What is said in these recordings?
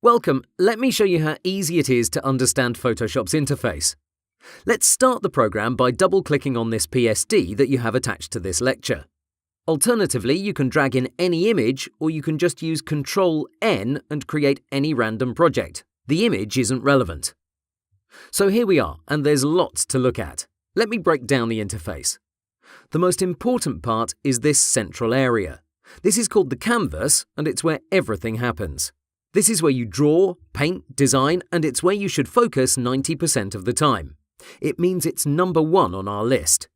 Welcome, let me show you how easy it is to understand Photoshop's interface. Let's start the program by double-clicking on this PSD that you have attached to this lecture. Alternatively, you can drag in any image, or you can just use Ctrl-N and create any random project. The image isn't relevant. So here we are, and there's lots to look at. Let me break down the interface. The most important part is this central area. This is called the canvas, and it's where everything happens. This is where you draw, paint, design, and it's where you should focus 90% of the time. It means it's number one on our list.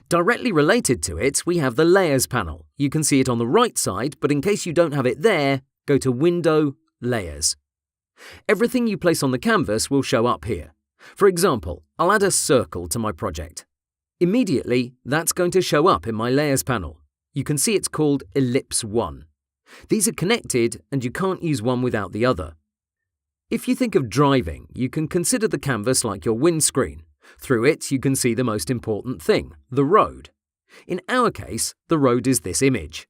Directly related to it, we have the Layers panel. You can see it on the right side, but in case you don't have it there, go to Window, Layers. Everything you place on the canvas will show up here. For example, I'll add a circle to my project. Immediately, that's going to show up in my Layers panel. You can see it's called Ellipse 1. These are connected, and you can't use one without the other. If you think of driving, you can consider the canvas like your windscreen. Through it, you can see the most important thing, the road. In our case, the road is this image.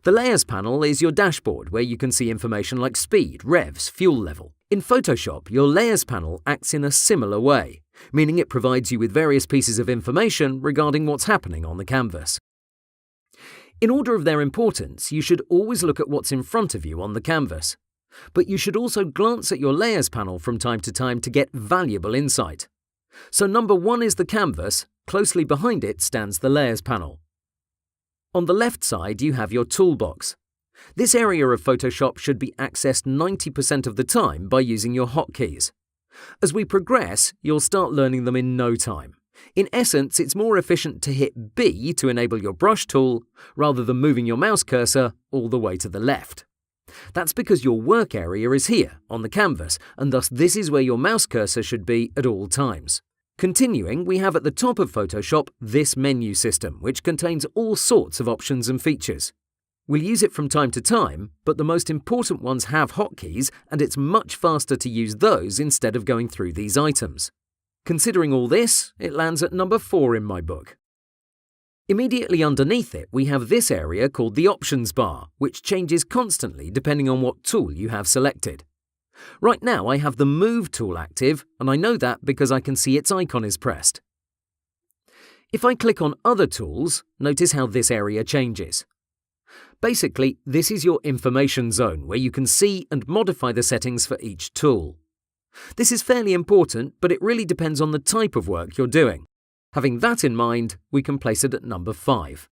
The Layers panel is your dashboard where you can see information like speed, revs, fuel level. In Photoshop, your Layers panel acts in a similar way, meaning it provides you with various pieces of information regarding what's happening on the canvas. In order of their importance, you should always look at what's in front of you on the canvas. But you should also glance at your Layers panel from time to time to get valuable insight. So number one is the canvas, closely behind it stands the Layers panel. On the left side, you have your toolbox. This area of Photoshop should be accessed 90% of the time by using your hotkeys. As we progress, you'll start learning them in no time. In essence, it's more efficient to hit B to enable your brush tool, rather than moving your mouse cursor all the way to the left. That's because your work area is here, on the canvas, and thus this is where your mouse cursor should be at all times. Continuing, we have at the top of Photoshop this menu system, which contains all sorts of options and features. We'll use it from time to time, but the most important ones have hotkeys, and it's much faster to use those instead of going through these items. Considering all this, it lands at number 4 in my book. Immediately underneath it, we have this area called the Options bar, which changes constantly depending on what tool you have selected. Right now, I have the Move tool active, and I know that because I can see its icon is pressed. If I click on Other tools, notice how this area changes. Basically, this is your information zone where you can see and modify the settings for each tool. This is fairly important, but it really depends on the type of work you're doing. Having that in mind, we can place it at number 5.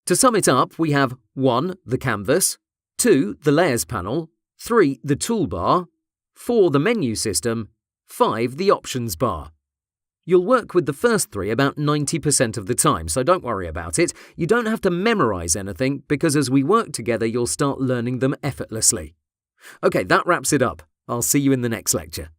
To sum it up, we have 1. The canvas, 2. The Layers panel, 3. The toolbar, 4. The menu system, 5. The Options bar. You'll work with the first 3 about 90% of the time, so don't worry about it. You don't have to memorize anything, because as we work together, you'll start learning them effortlessly. Okay, that wraps it up. I'll see you in the next lecture.